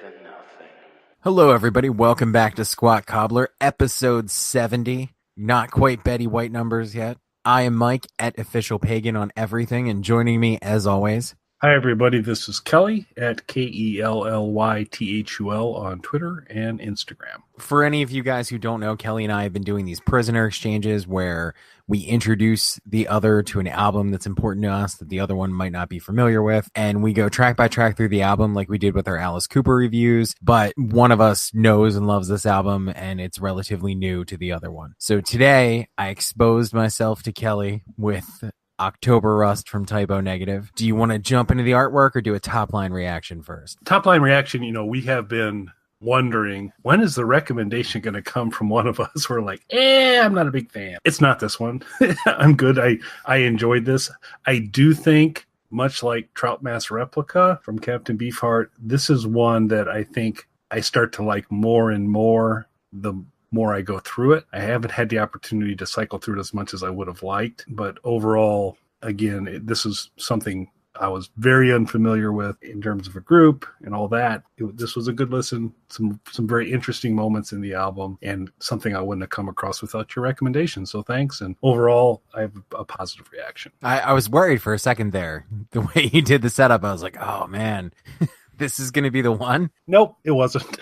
than nothing. Hello, everybody. Welcome back to Squat Cobbler, episode 70. Not quite Betty White numbers yet. I am Mike at Official Pagan on everything, and joining me, as always... Hi, everybody. This is Kelly at KELLYTHUL on Twitter and Instagram. For any of you guys who don't know, Kelly and I have been doing these prisoner exchanges where we introduce the other to an album that's important to us that the other one might not be familiar with, and we go track by track through the album like we did with our Alice Cooper reviews, but one of us knows and loves this album, and it's relatively new to the other one. So today, I exposed myself to Kelly with October Rust from Typo Negative. Do you want to jump into the artwork or do a top line reaction first? Top line reaction, we have been wondering, when is the recommendation going to come from one of us? We're like, I'm not a big fan. It's not this one. I'm good. I enjoyed this. I do think, much like Trout Mass Replica from Captain Beefheart, this is one that I think I start to like more and more the more I go through it. I haven't had the opportunity to cycle through it as much as I would have liked, but overall, again, this is something I was very unfamiliar with in terms of a group and all that. This was a good listen, some very interesting moments in the album, and something I wouldn't have come across without your recommendation. So thanks, and overall, I have a positive reaction. I was worried for a second there. The way you did the setup, I was like, oh man, this is going to be the one? Nope, it wasn't.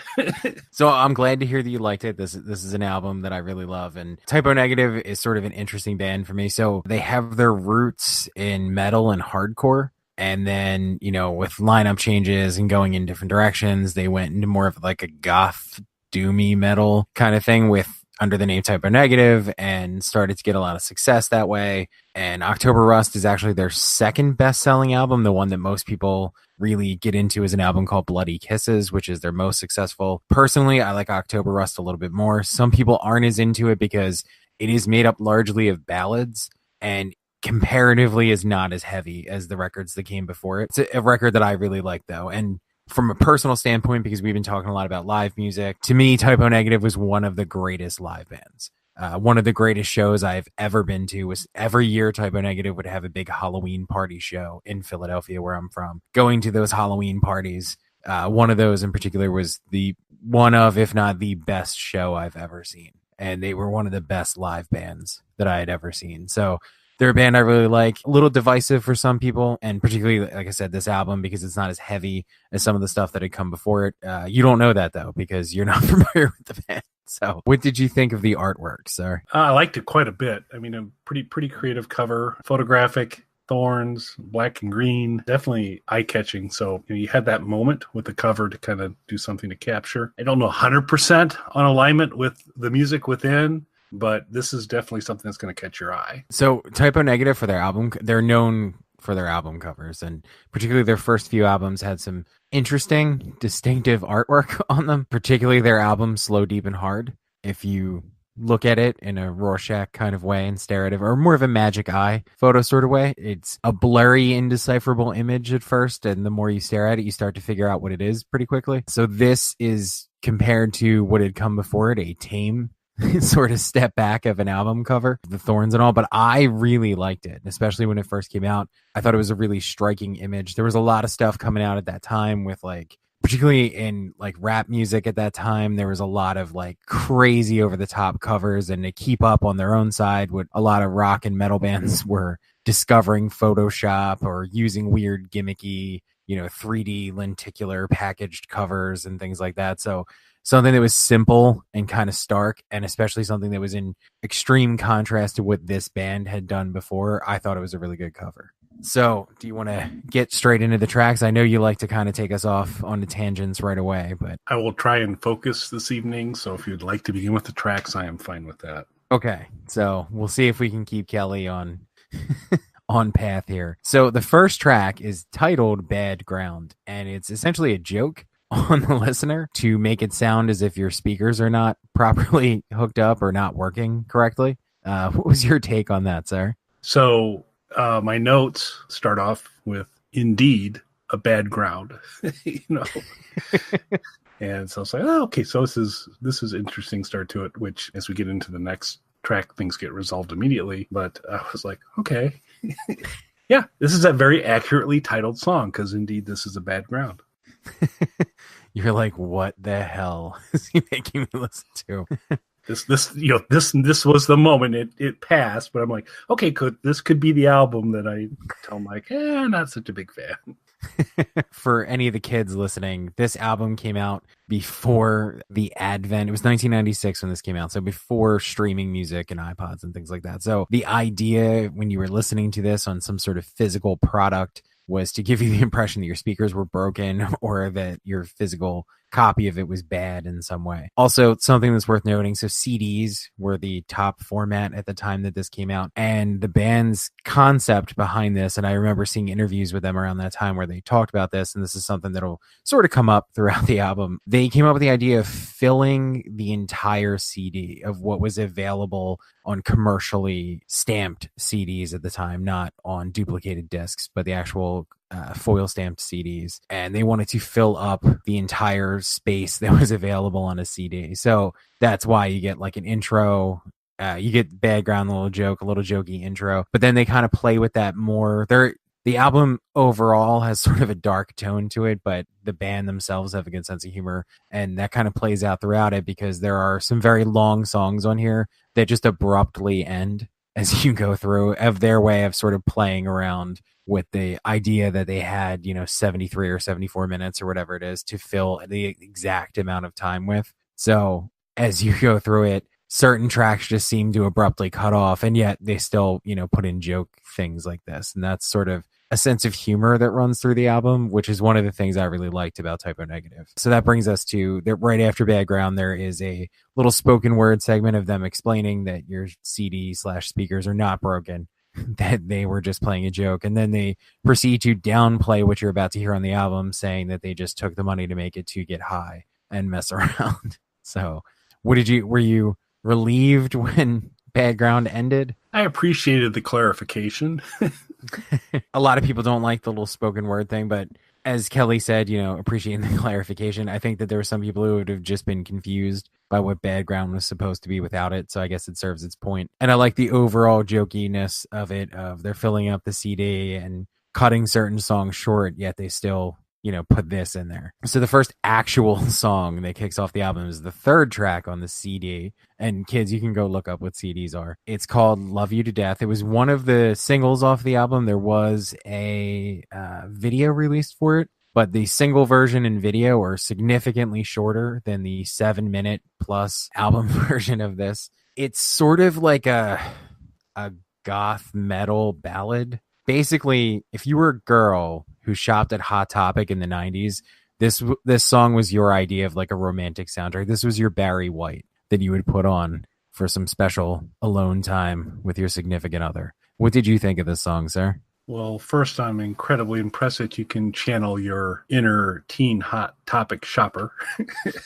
So I'm glad to hear that you liked it. This is an album that I really love. And Typo Negative is sort of an interesting band for me. So they have their roots in metal and hardcore. And then, with lineup changes and going in different directions, they went into more of like a goth, doomy metal kind of thing under the name Typo Negative, and started to get a lot of success that way. And October Rust is actually their second best-selling album. The one that most people really get into is an album called Bloody Kisses, which is their most successful. Personally, I like October Rust a little bit more. Some people aren't as into it because it is made up largely of ballads and comparatively is not as heavy as the records that came before it. It's a record that I really like, though. And from a personal standpoint, because we've been talking a lot about live music, to me, Typo Negative was one of the greatest live bands. One of the greatest shows I've ever been to was every year Typo Negative would have a big Halloween party show in Philadelphia, where I'm from. Going to those Halloween parties, one of those in particular was one of, if not the best show I've ever seen. And they were one of the best live bands that I had ever seen. So they're a band I really like, a little divisive for some people, and particularly, like I said, this album, because it's not as heavy as some of the stuff that had come before it. You don't know that, though, because you're not familiar with the band. So what did you think of the artwork, sir? I liked it quite a bit. I mean, a pretty creative cover, photographic, thorns, black and green, definitely eye-catching. So you had that moment with the cover to kind of do something to capture. I don't know 100% on alignment with the music within, but this is definitely something that's going to catch your eye. So Typo Negative, for their album, they're known for their album covers, and particularly their first few albums had some interesting, distinctive artwork on them, particularly their album Slow, Deep, and Hard. If you look at it in a Rorschach kind of way and stare at it, or more of a magic eye photo sort of way, it's a blurry, indecipherable image at first, and the more you stare at it, you start to figure out what it is pretty quickly. So this is, compared to what had come before it, a tame sort of step back of an album cover, the thorns and all, but I really liked it, especially when it first came out. I thought it was a really striking image. There was a lot of stuff coming out at that time with particularly in rap music at that time, there was a lot of crazy over the top covers, and to keep up on their own side, what a lot of rock and metal bands were discovering Photoshop or using weird gimmicky, 3D lenticular packaged covers and things like that. So something that was simple and kind of stark, and especially something that was in extreme contrast to what this band had done before, I thought it was a really good cover. So do you want to get straight into the tracks? I know you like to kind of take us off on the tangents right away, but I will try and focus this evening. So if you'd like to begin with the tracks, I am fine with that. Okay. So we'll see if we can keep Kelly on path here. So the first track is titled Bad Ground, and it's essentially a joke on the listener to make it sound as if your speakers are not properly hooked up or not working correctly. What was your take on that, sir? So my notes start off with, indeed, a bad ground, and so I was like, oh, okay, so this is interesting start to it, which as we get into the next track, things get resolved immediately. But I was like, okay, yeah, this is a very accurately titled song, because indeed this is a bad ground. You're like, what the hell is he making me listen to? This was the moment it passed, but I'm like, okay, this could be the album that I tell Mike, not such a big fan. For any of the kids listening, this album came out before the advent. It was 1996 when this came out, so before streaming music and iPods and things like that. So the idea when you were listening to this on some sort of physical product was to give you the impression that your speakers were broken or that your physical copy of it was bad in some way. Also, something that's worth noting, so CDs were the top format at the time that this came out, and the band's concept behind this, and I remember seeing interviews with them around that time where they talked about this, and this is something that'll sort of come up throughout the album. They came up with the idea of filling the entire CD of what was available on commercially stamped CDs at the time, not on duplicated discs, but the actual foil stamped CDs, and they wanted to fill up the entire space that was available on a CD. So that's why you get like an intro, you get background, a little jokey intro, but then they kind of play with that more. The album overall has sort of a dark tone to it, but the band themselves have a good sense of humor, and that kind of plays out throughout it because there are some very long songs on here that just abruptly end as you go through, of their way of sort of playing around with the idea that they had, 73 or 74 minutes or whatever it is to fill the exact amount of time with. So as you go through it, certain tracks just seem to abruptly cut off, and yet they still, put in joke things like this. And that's sort of a sense of humor that runs through the album, which is one of the things I really liked about Type O Negative. So that brings us to that right after Background, there is a little spoken word segment of them explaining that your CD/speakers are not broken, that they were just playing a joke. And then they proceed to downplay what you're about to hear on the album, saying that they just took the money to make it to get high and mess around. So were you relieved when Background ended? I appreciated the clarification. A lot of people don't like the little spoken word thing, but as Kelly said, appreciating the clarification. I think that there were some people who would have just been confused by what Background was supposed to be without it. So I guess it serves its point. And I like the overall jokiness of it, of they're filling up the CD and cutting certain songs short, yet they still, put this in there. So the first actual song that kicks off the album is the third track on the CD. And kids, you can go look up what CDs are. It's called Love You to Death. It was one of the singles off the album. There was a video released for it, but the single version and video are significantly shorter than the 7-minute plus album version of this. It's sort of like a goth metal ballad. Basically, if you were a girl who shopped at Hot Topic in the 90s, this song was your idea of like a romantic soundtrack. This was your Barry White that you would put on for some special alone time with your significant other. What did you think of this song, sir? Well, first, I'm incredibly impressed that you can channel your inner teen Hot Topic shopper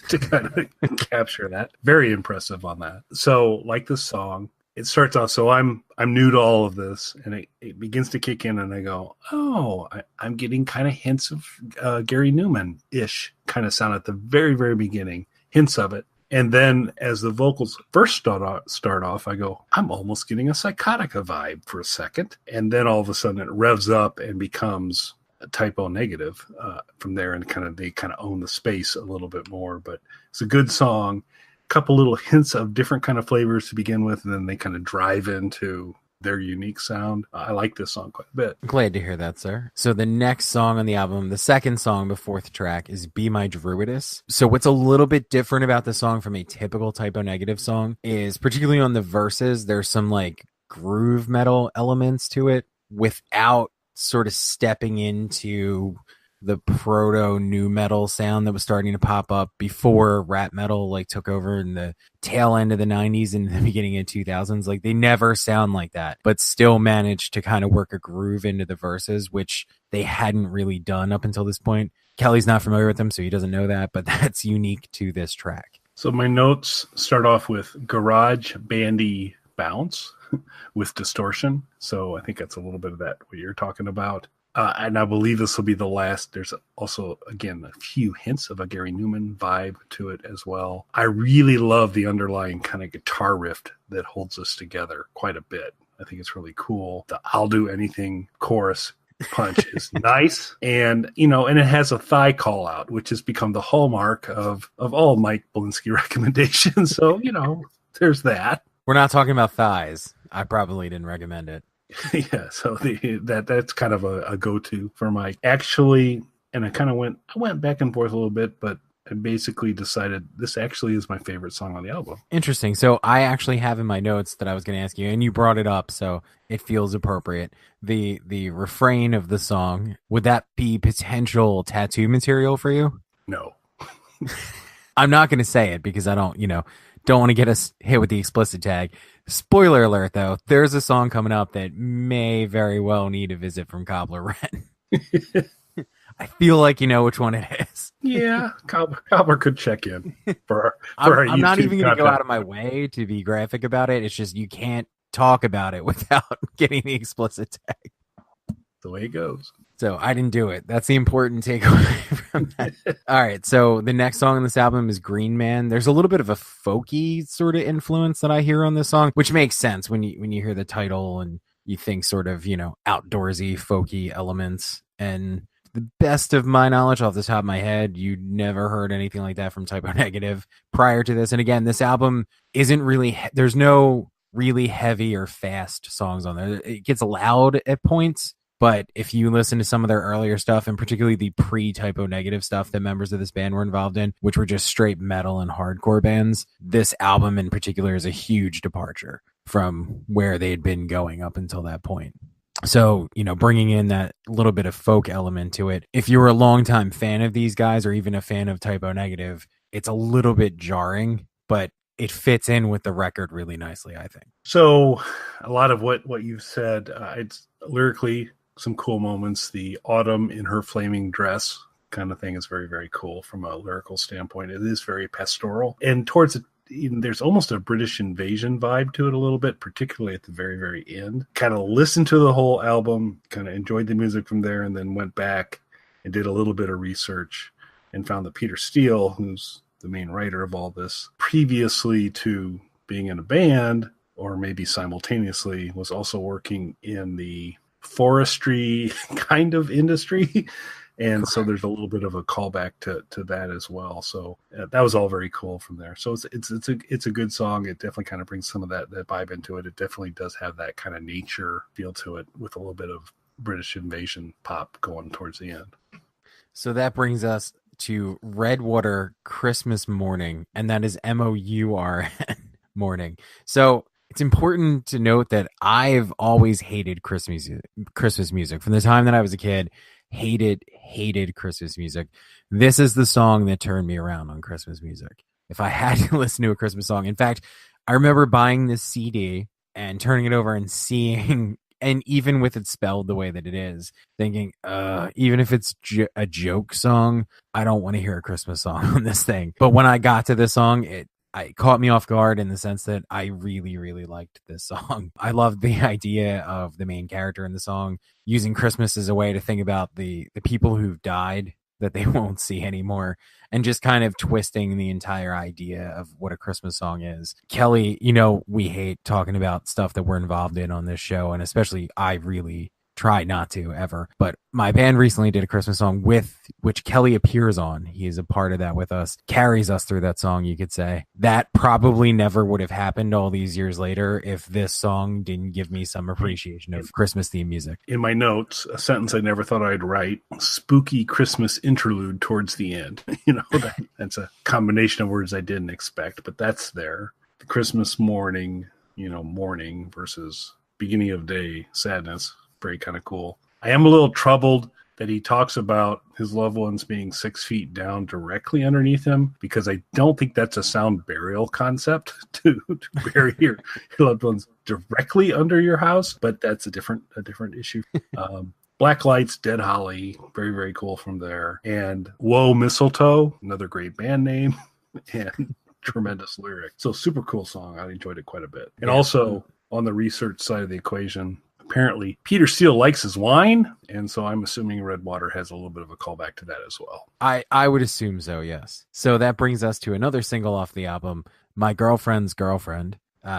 to kind of capture that. Very impressive on that. So, like this song, it starts off, so I'm new to all of this, and it begins to kick in, and I go, oh, I'm getting kind of hints of Gary Newman-ish kind of sound at the very, very beginning, hints of it. And then as the vocals first start off, I go, I'm almost getting a Psychotica vibe for a second. And then all of a sudden it revs up and becomes a Type O Negative from there, and they kind of own the space a little bit more. But it's a good song. Couple little hints of different kind of flavors to begin with, and then they kind of drive into their unique sound. I like this song quite a bit. Glad to hear that, sir. So the next song on the album, the second song, the fourth track, is Be My Druidess. So what's a little bit different about the song from a typical Type O Negative song is, particularly on the verses, there's some like groove metal elements to it without sort of stepping into the proto new metal sound that was starting to pop up before rap metal like took over in the tail end of the 90s and the beginning of 2000s. Like, they never sound like that, but still managed to kind of work a groove into the verses, which they hadn't really done up until this point. Kelly's not familiar with them, so he doesn't know that, but that's unique to this track. So my notes start off with garage bandy bounce with distortion. So I think that's a little bit of that, what you're talking about. And I believe this will be the last. There's also, again, a few hints of a Gary Newman vibe to it as well. I really love the underlying kind of guitar riff that holds us together quite a bit. I think it's really cool. The I'll Do Anything chorus punch is nice, and and it has a thigh call out, which has become the hallmark of all Mike Belinsky recommendations. So there's that. We're not talking about thighs. I probably didn't recommend it. Yeah, so that's kind of a go-to for Mike. Actually, and I went back and forth a little bit, but I basically decided this actually is my favorite song on the album. Interesting. So I actually have in my notes that I was going to ask you, and you brought it up, so it feels appropriate. The refrain of the song, would that be potential tattoo material for you? No. I'm not going to say it because I don't want to get us hit with the explicit tag. Spoiler alert, though, there's a song coming up that may very well need a visit from Cobbler Ren. I feel like you know which one it is. Yeah, Cobbler could check in for I'm not even going to go out of my way to be graphic about it. It's just you can't talk about it without getting the explicit tag. The way it goes. So I didn't do it. That's the important takeaway from that. All right. So the next song on this album is Green Man. There's a little bit of a folky sort of influence that I hear on this song, which makes sense when you hear the title and you think sort of, outdoorsy, folky elements. And the best of my knowledge off the top of my head, you never heard anything like that from Typo Negative prior to this. And again, this album isn't really, there's no really heavy or fast songs on there. It gets loud at points. But if you listen to some of their earlier stuff, and particularly the pre-Typo Negative stuff that members of this band were involved in, which were just straight metal and hardcore bands, this album in particular is a huge departure from where they had been going up until that point. So, bringing in that little bit of folk element to it, if you were a longtime fan of these guys or even a fan of Typo Negative, it's a little bit jarring, but it fits in with the record really nicely, I think. So a lot of what you've said, it's lyrically some cool moments. The autumn in her flaming dress kind of thing is very, very cool from a lyrical standpoint. It is very pastoral. And towards it, there's almost a British invasion vibe to it a little bit, particularly at the very, very end. Kind of listened to the whole album, kind of enjoyed the music from there, and then went back and did a little bit of research and found that Peter Steele, who's the main writer of all this, previously to being in a band, or maybe simultaneously, was also working in the forestry kind of industry. And correct. So there's a little bit of a callback to that as well. So that was all very cool from there. So it's a good song. It definitely kind of brings some of that vibe into it. It definitely does have that kind of nature feel to it with a little bit of British invasion pop going towards the end. So that brings us to Redwater Christmas Morning, and that is MOURN morning. So it's important to note that I've always hated Christmas music from the time that I was a kid. Hated Christmas music. This is the song that turned me around on Christmas music. If I had to listen to a Christmas song, in fact, I remember buying this CD and turning it over and seeing, and even with it spelled the way that it is, thinking, even if it's a joke song, I don't want to hear a Christmas song on this thing. But when I got to this song, it caught me off guard in the sense that I really, really liked this song. I loved the idea of the main character in the song using Christmas as a way to think about the people who've died that they won't see anymore, and just kind of twisting the entire idea of what a Christmas song is. Kelly, we hate talking about stuff that we're involved in on this show, and especially I really try not to ever. But my band recently did a Christmas song with which Kelly appears on. He is a part of that with us, carries us through that song, you could say. That probably never would have happened all these years later if this song didn't give me some appreciation of Christmas theme music. In my notes, a sentence I never thought I'd write: spooky Christmas interlude towards the end. That's a combination of words I didn't expect, but that's there. The Christmas morning, mourning versus beginning of day sadness. Very kind of cool. I am a little troubled that he talks about his loved ones being 6 feet down directly underneath him, because I don't think that's a sound burial concept to bury your loved ones directly under your house, but that's a different issue. Black Lights, Dead Holly, very, very cool from there. And Whoa Mistletoe, another great band name, and tremendous lyric. So super cool song. I enjoyed it quite a bit. And also on the research side of the equation, apparently Peter Steele likes his wine, and so I'm assuming Redwater has a little bit of a callback to that as well. I would assume so, yes. So that brings us to another single off the album, My Girlfriend's Girlfriend.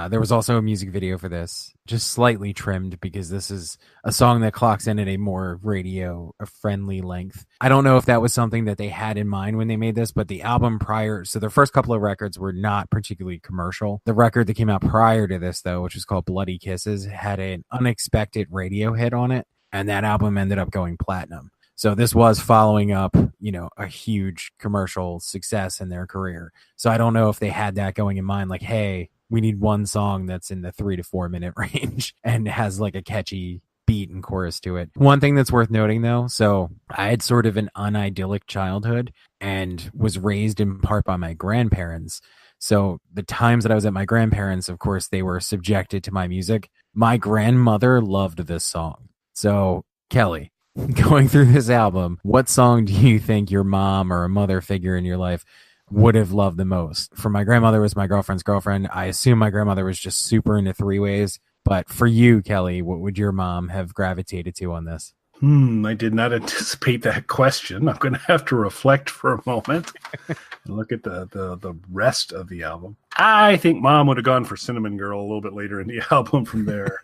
There was also a music video for this, just slightly trimmed because this is a song that clocks in at a more radio-friendly length. I don't know if that was something that they had in mind when they made this, but the album prior, so their first couple of records were not particularly commercial. The record that came out prior to this, though, which was called Bloody Kisses, had an unexpected radio hit on it, and that album ended up going platinum. So this was following up, a huge commercial success in their career. So I don't know if they had that going in mind, like, hey, we need one song that's in the 3 to 4 minute range and has like a catchy beat and chorus to it. One thing that's worth noting though, so I had sort of an unidyllic childhood and was raised in part by my grandparents. So the times that I was at my grandparents, of course, they were subjected to my music. My grandmother loved this song. So Kelly, going through this album, what song do you think your mom or a mother figure in your life would have loved the most? For my grandmother, was My Girlfriend's Girlfriend. I assume my grandmother was just super into Three Ways. But for you, Kelly, what would your mom have gravitated to on this? I did not anticipate that question. I'm going to have to reflect for a moment and look at the rest of the album. I think Mom would have gone for Cinnamon Girl a little bit later in the album from there,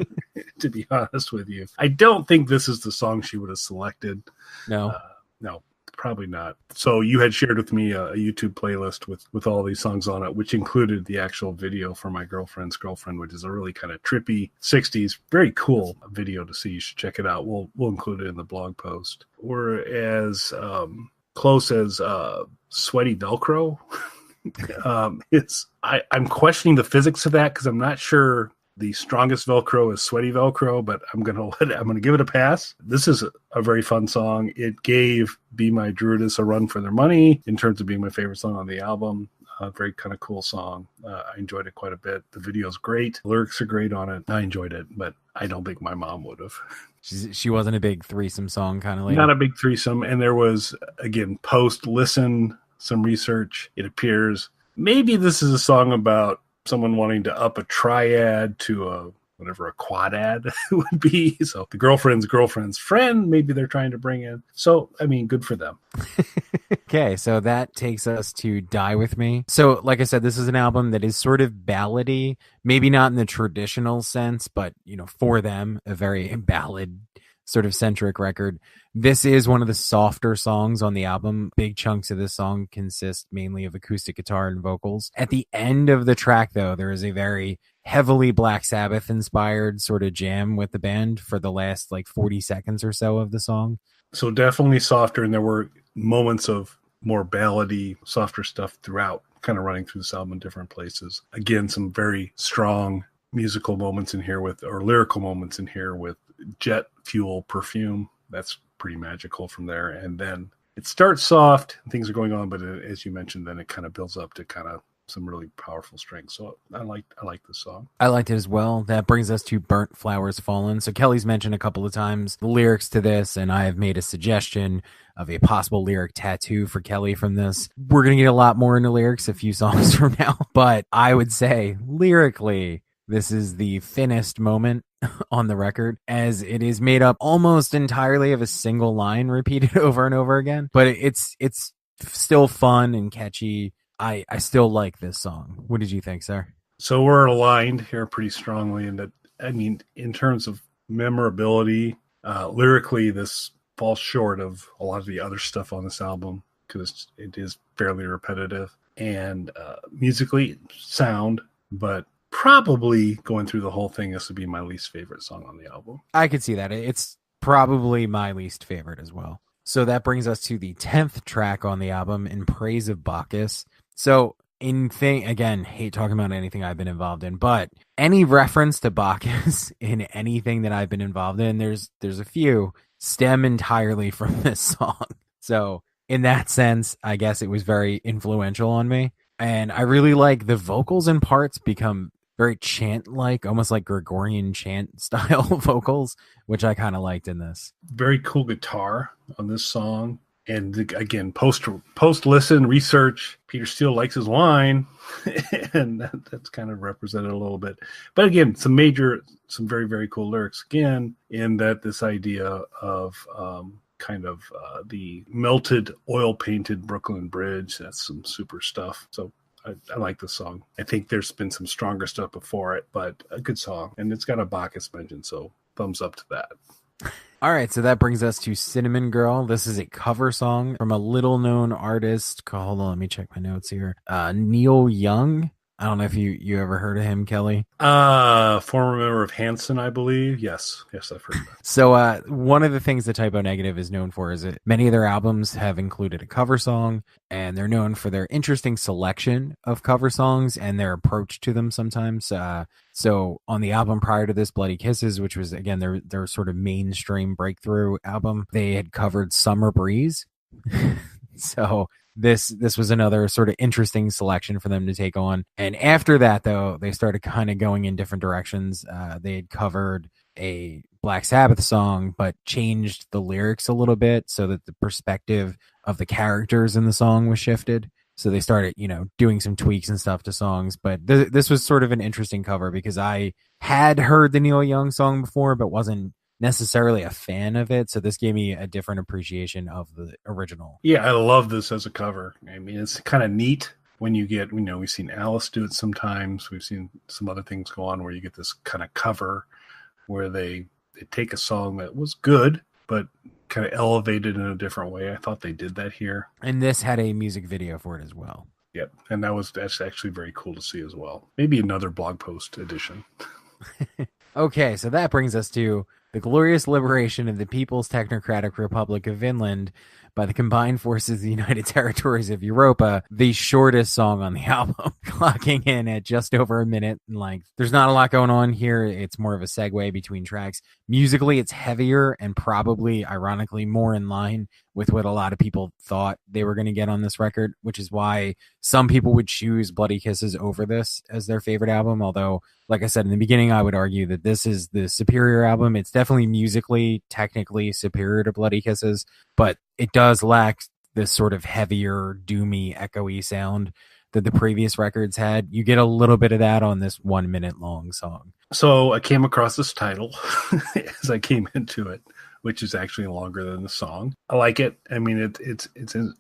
to be honest with you. I don't think this is the song she would have selected. No. No, probably not. So you had shared with me a YouTube playlist with all these songs on it, which included the actual video for My Girlfriend's Girlfriend, which is a really kind of trippy 60s, very cool video to see. You should check it out. We'll include it in the blog post. We're as close as Sweaty Velcro. I'm questioning the physics of that because I'm not sure the strongest Velcro is Sweaty Velcro, but I'm gonna give it a pass. This is a very fun song. It gave Be My Druidess a run for their money in terms of being my favorite song on the album. Very kind of cool song. I enjoyed it quite a bit. The video's great. The lyrics are great on it. I enjoyed it, but I don't think my mom would have. She wasn't a big threesome song kind of lady. Not a big threesome. And there was, again, post-listen, some research. It appears maybe this is a song about someone wanting to up a triad to a quadad would be. So the girlfriend's friend, maybe they're trying to bring in. So, I mean, good for them. Okay, so that takes us to Die With Me. So, like I said, this is an album that is sort of ballady, maybe not in the traditional sense, but, for them, a very ballad sort of centric record. This is one of the softer songs on the album. Big chunks of this song consist mainly of acoustic guitar and vocals. At the end of the track, though, there is a very heavily Black Sabbath inspired sort of jam with the band for the last 40 seconds or so of the song. So definitely softer, and there were moments of more ballady, softer stuff throughout, kind of running through this album in different places. Again, some very strong musical moments in here or lyrical moments in here with jet fuel perfume. That's pretty magical from there. And then it starts soft, and things are going on, but as you mentioned, then it kind of builds up to kind of some really powerful strings. So I like this song. I liked it as well. That brings us to Burnt Flowers Fallen. So Kelly's mentioned a couple of times the lyrics to this, and I have made a suggestion of a possible lyric tattoo for Kelly from this. We're going to get a lot more into lyrics a few songs from now, but I would say lyrically, this is the thinnest moment on the record, as it is made up almost entirely of a single line repeated over and over again. But it's still fun and catchy. I still like this song. What did you think, sir? So we're aligned here pretty strongly in that, I mean, in terms of memorability, lyrically, this falls short of a lot of the other stuff on this album because it is fairly repetitive. And musically, sound, but probably going through the whole thing, this would be my least favorite song on the album. I could see that. It's probably my least favorite as well. So that brings us to the 10th track on the album, In Praise of Bacchus. So again, hate talking about anything I've been involved in, but any reference to Bacchus in anything that I've been involved in, there's a few, stem entirely from this song. So in that sense, I guess it was very influential on me. And I really like the vocals and parts become very chant-like, almost like Gregorian chant style vocals, which I kind of liked in this. Very cool guitar on this song. And again, post listen research, Peter Steele likes his wine, and that's kind of represented a little bit. But again, some very, very cool lyrics again, in that this idea of the melted oil painted Brooklyn Bridge. That's some super stuff. So I like this song. I think there's been some stronger stuff before it, but a good song. And it's got a Bacchus mention, so thumbs up to that. All right, so that brings us to Cinnamon Girl. This is a cover song from a little-known artist. Hold on, let me check my notes here. Neil Young. I don't know if you ever heard of him, Kelly. Former member of Hanson, I believe. Yes, I've heard that. So one of the things that Typo Negative is known for is that many of their albums have included a cover song, and they're known for their interesting selection of cover songs and their approach to them sometimes. So on the album prior to this, Bloody Kisses, which was, again, their sort of mainstream breakthrough album, they had covered Summer Breeze. So this was another sort of interesting selection for them to take on. And after that, though, they started kind of going in different directions. They had covered a Black Sabbath song, but changed the lyrics a little bit so that the perspective of the characters in the song was shifted. So they started, doing some tweaks and stuff to songs. But this was sort of an interesting cover because I had heard the Neil Young song before, but wasn't necessarily a fan of it. So this gave me a different appreciation of the original. Yeah, I love this as a cover. I mean, it's kind of neat when you get, we've seen Alice do it sometimes. We've seen some other things go on where you get this kind of cover where they take a song that was good, but kind of elevated in a different way. I thought they did that here. And this had a music video for it as well. Yep. And that's actually very cool to see as well. Maybe another blog post edition. Okay, so that brings us to The Glorious Liberation of the People's Technocratic Republic of Finland by the combined forces of the United Territories of Europa, the shortest song on the album, clocking in at just over a minute in length. There's not a lot going on here. It's more of a segue between tracks. Musically, it's heavier and probably, ironically, more in line with what a lot of people thought they were going to get on this record, which is why some people would choose Bloody Kisses over this as their favorite album. Although, like I said in the beginning, I would argue that this is the superior album. It's definitely musically, technically superior to Bloody Kisses, but it does lack this sort of heavier, doomy, echoey sound that the previous records had. You get a little bit of that on this 1 minute long song. So I came across this title as I came into it, which is actually longer than the song. I like it. I mean, it's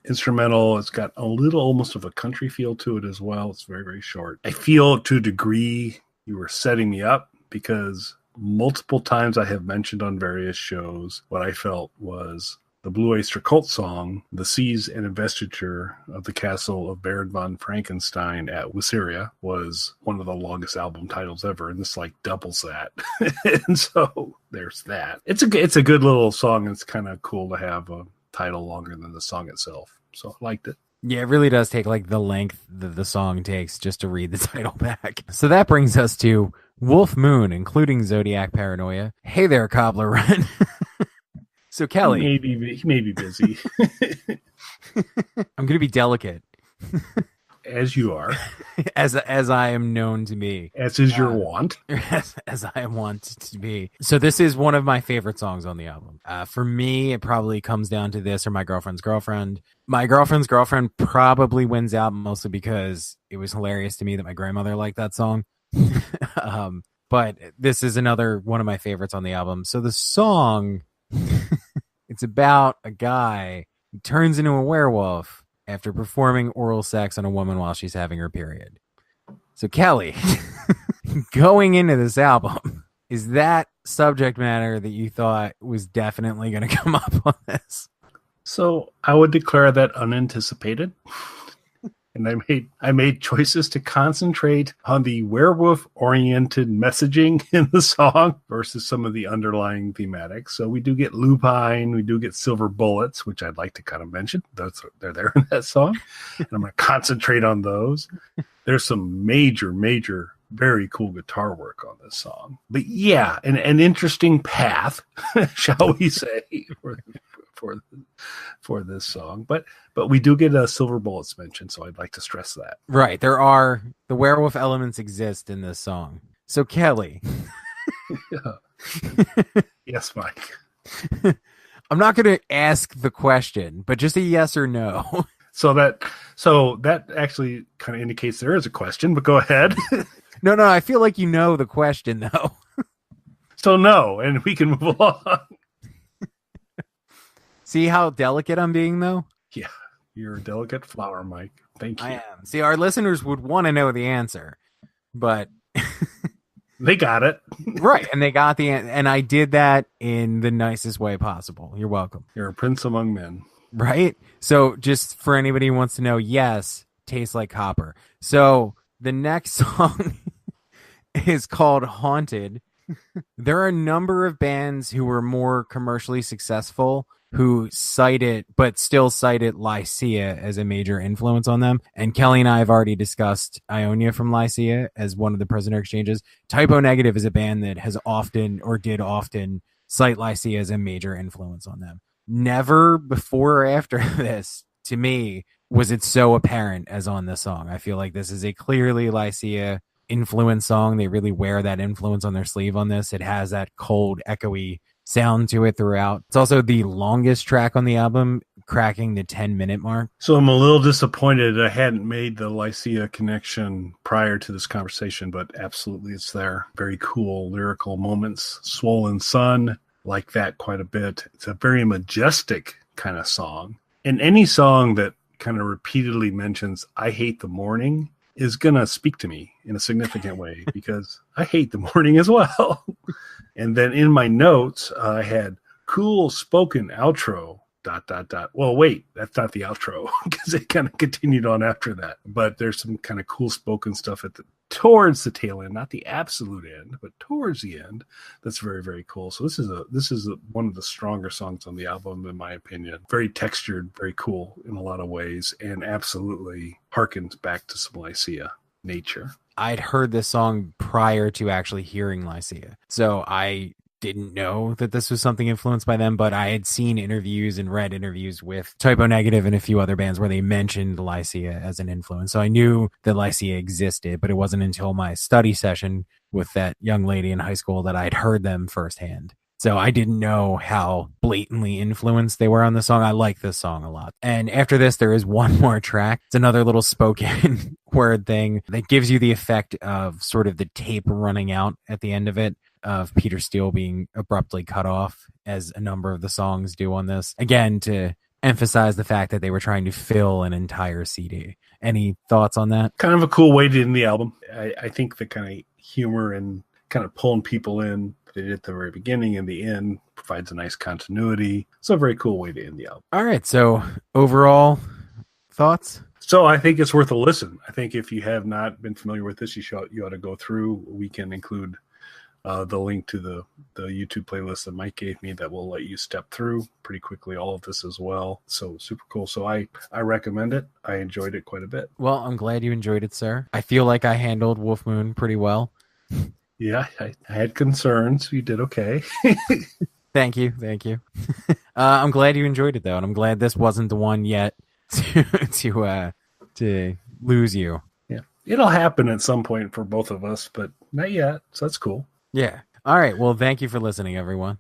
instrumental. It's got a little almost of a country feel to it as well. It's very, very short. I feel to a degree you were setting me up because multiple times I have mentioned on various shows what I felt was the Blue Oyster Cult song, The Siege and Investiture of the Castle of Baron von Frankenstein at Wisseria, was one of the longest album titles ever, and this doubles that. And so there's that. It's a good little song. It's kind of cool to have a title longer than the song itself. So I liked it. Yeah, it really does take the length that the song takes just to read the title back. So that brings us to Wolf Moon, including Zodiac Paranoia. Hey there, Cobbler Run. So Kelly, he may be busy. I'm going to be delicate, as you are, as I am known to be, as is your want, as I am wont to be. So this is one of my favorite songs on the album. For me, it probably comes down to this or My Girlfriend's Girlfriend. My Girlfriend's Girlfriend probably wins out mostly because it was hilarious to me that my grandmother liked that song. But this is another one of my favorites on the album. So the song. It's about a guy who turns into a werewolf after performing oral sex on a woman while she's having her period. So Kelly, going into this album, is that subject matter that you thought was definitely going to come up on this? So I would declare that unanticipated. And I made choices to concentrate on the werewolf-oriented messaging in the song versus some of the underlying thematics. So we do get lupine, we do get silver bullets, which I'd like to kind of mention. They're there in that song. And I'm going to concentrate on those. There's some major, very cool guitar work on this song. But yeah, an interesting path, shall we say, for this song. But we do get a silver bullets mention, so I'd like to stress that. Right. The werewolf elements exist in this song. So Kelly. Yes, Mike. I'm not going to ask the question, but just a yes or no. So that actually kind of indicates there is a question, but go ahead. No, I feel like you know the question, though. So no, and we can move along. See how delicate I'm being, though? Yeah, you're a delicate flower, Mike. Thank you. I am. See, our listeners would want to know the answer, but they got it. Right. And they got and I did that in the nicest way possible. You're welcome. You're a prince among men. Right. So just for anybody who wants to know, yes, tastes like copper. So the next song is called Haunted. There are a number of bands who were more commercially successful who still cited Lycia as a major influence on them. And Kelly and I have already discussed Ionia from Lycia as one of the Prisoner Exchanges. Typo Negative is a band that has often cite Lycia as a major influence on them. Never before or after this, to me, was it so apparent as on this song. I feel like this is a clearly Lycia influence song. They really wear that influence on their sleeve on this. It has that cold, echoey sound to it throughout. It's also the longest track on the album, cracking the 10-minute mark. So I'm a little disappointed I hadn't made the Lycia connection prior to this conversation, but absolutely it's there. Very cool lyrical moments. Swollen Sun, like that quite a bit. It's a very majestic kind of song. And any song that kind of repeatedly mentions I hate the morning is going to speak to me in a significant way because I hate the morning as well. And then in my notes, I had cool spoken outro, ... Well, wait, that's not the outro because it kind of continued on after that. But there's some kind of cool spoken stuff towards the tail end, not the absolute end, but towards the end. That's very, very cool. So this is one of the stronger songs on the album, in my opinion. Very textured, very cool in a lot of ways, and absolutely harkens back to some Lycia nature. I'd heard this song prior to actually hearing Lycia, so I didn't know that this was something influenced by them, but I had seen interviews and read interviews with Typo Negative and a few other bands where they mentioned Lycia as an influence. So I knew that Lycia existed, but it wasn't until my study session with that young lady in high school that I'd heard them firsthand. So I didn't know how blatantly influenced they were on the song. I like this song a lot. And after this, there is one more track. It's another little spoken word thing that gives you the effect of sort of the tape running out at the end of it, of Peter Steele being abruptly cut off, as a number of the songs do on this. Again, to emphasize the fact that they were trying to fill an entire CD. Any thoughts on that? Kind of a cool way to end the album. I think the kind of humor and kind of pulling people in they did at the very beginning and the end provides a nice continuity. It's a very cool way to end the album. All right. So overall thoughts? So I think it's worth a listen. I think if you have not been familiar with this, you ought to go through. We can include the link to the YouTube playlist that Mike gave me that will let you step through pretty quickly all of this as well. So super cool. So I recommend it. I enjoyed it quite a bit. Well, I'm glad you enjoyed it, sir. I feel like I handled Wolf Moon pretty well. Yeah, I had concerns. You did okay. Thank you. I'm glad you enjoyed it, though, and I'm glad this wasn't the one yet to lose you. Yeah, it'll happen at some point for both of us, but not yet. So that's cool. Yeah. All right. Well, thank you for listening, everyone.